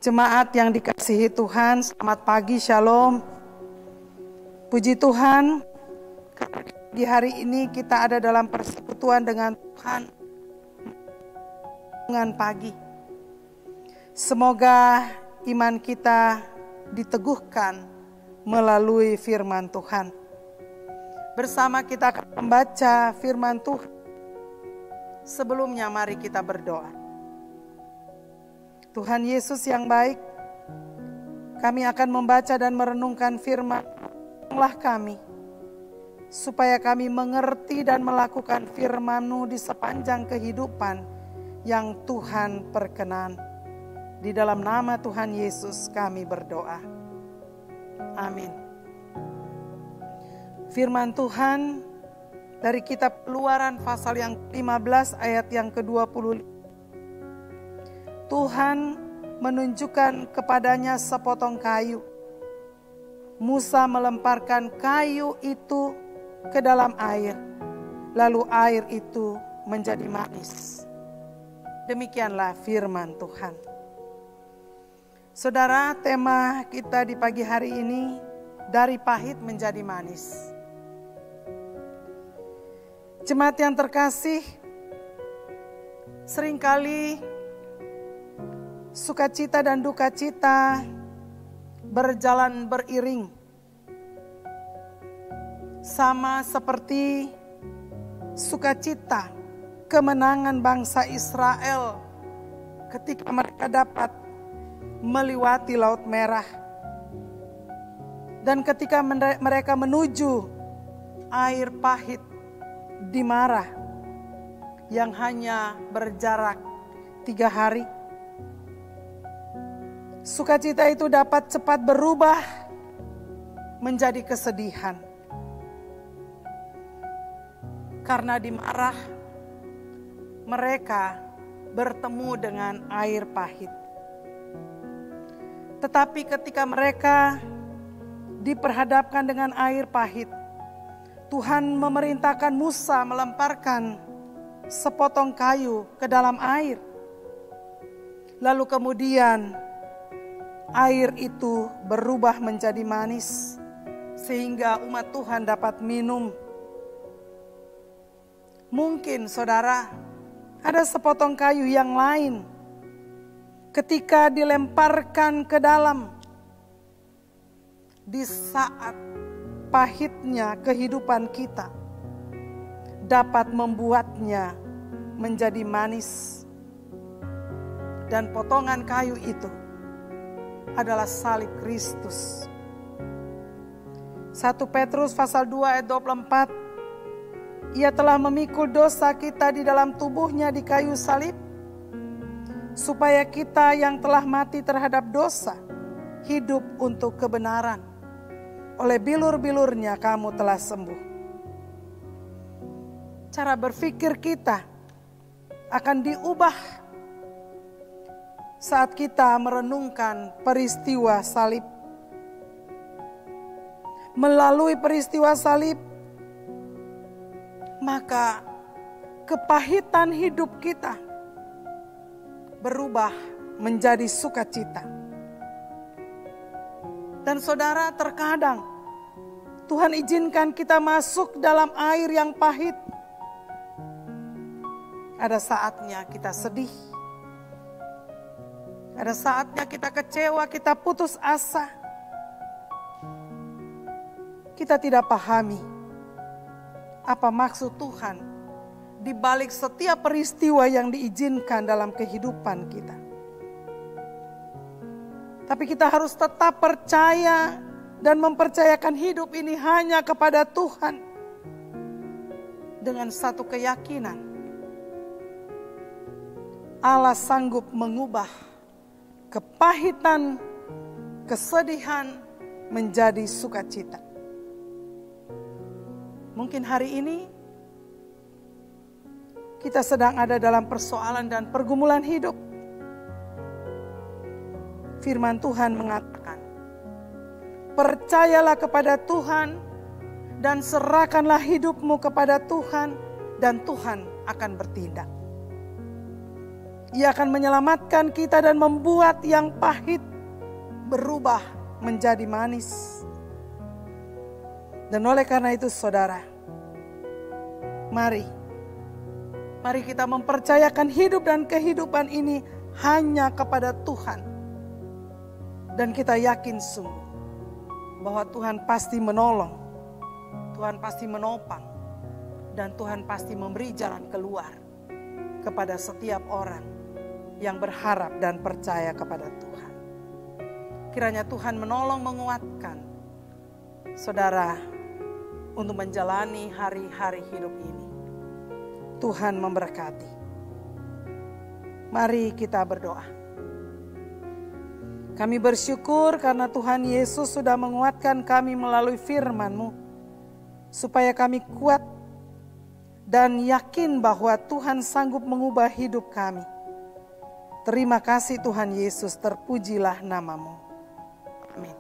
Jemaat yang dikasihi Tuhan, selamat pagi, shalom. Puji Tuhan, di hari ini kita ada dalam persekutuan dengan Tuhan dengan pagi. Semoga iman kita diteguhkan melalui firman Tuhan. Bersama kita akan membaca firman Tuhan. Sebelumnya mari kita berdoa. Tuhan Yesus yang baik, kami akan membaca dan merenungkan firman-Mu kami, supaya kami mengerti dan melakukan firman-Mu di sepanjang kehidupan yang Tuhan perkenan. Di dalam nama Tuhan Yesus kami berdoa. Amin. Firman Tuhan dari kitab Keluaran pasal yang 15 ayat yang ke-25. Tuhan menunjukkan kepadanya sepotong kayu. Musa melemparkan kayu itu ke dalam air, lalu air itu menjadi manis. Demikianlah firman Tuhan. Saudara, tema kita di pagi hari ini, dari pahit menjadi manis. Jemaat yang terkasih, seringkali sukacita dan duka cita berjalan beriring. Sama seperti sukacita kemenangan bangsa Israel ketika mereka dapat melewati Laut Merah. Dan ketika mereka menuju air pahit di Marah yang hanya berjarak 3 hari. Sukacita itu dapat cepat berubah menjadi kesedihan. Karena di Marah mereka bertemu dengan air pahit. Tetapi ketika mereka diperhadapkan dengan air pahit, Tuhan memerintahkan Musa melemparkan sepotong kayu ke dalam air. Lalu kemudian air itu berubah menjadi manis sehingga umat Tuhan dapat minum. Mungkin saudara, ada sepotong kayu yang lain ketika dilemparkan ke dalam di saat pahitnya kehidupan kita dapat membuatnya menjadi manis. Dan potongan kayu itu adalah salib Kristus. 1 Petrus pasal 2 ayat 24. Ia telah memikul dosa kita di dalam tubuhnya di kayu salib, supaya kita yang telah mati terhadap dosa hidup untuk kebenaran. Oleh bilur-bilurnya kamu telah sembuh. Cara berpikir kita akan diubah saat kita merenungkan peristiwa salib. Melalui peristiwa salib, maka kepahitan hidup kita berubah menjadi sukacita. Dan saudara, terkadang Tuhan izinkan kita masuk dalam air yang pahit. Ada saatnya kita sedih. Ada saatnya kita kecewa, kita putus asa. Kita tidak pahami apa maksud Tuhan di balik setiap peristiwa yang diizinkan dalam kehidupan kita. Tapi kita harus tetap percaya dan mempercayakan hidup ini hanya kepada Tuhan. Dengan satu keyakinan, Allah sanggup mengubah kepahitan, kesedihan menjadi sukacita. Mungkin hari ini kita sedang ada dalam persoalan dan pergumulan hidup. Firman Tuhan mengatakan, percayalah kepada Tuhan dan serahkanlah hidupmu kepada Tuhan dan Tuhan akan bertindak. Ia akan menyelamatkan kita dan membuat yang pahit berubah menjadi manis. Dan oleh karena itu saudara, mari kita mempercayakan hidup dan kehidupan ini hanya kepada Tuhan. Dan kita yakin sungguh bahwa Tuhan pasti menolong, Tuhan pasti menopang, dan Tuhan pasti memberi jalan keluar kepada setiap orang yang berharap dan percaya kepada Tuhan. Kiranya Tuhan menolong, menguatkan saudara untuk menjalani hari-hari hidup ini. Tuhan memberkati. Mari kita berdoa. Kami bersyukur karena Tuhan Yesus sudah menguatkan kami melalui firman-Mu, supaya kami kuat dan yakin bahwa Tuhan sanggup mengubah hidup kami. Terima kasih Tuhan Yesus, terpujilah nama-Mu. Amin.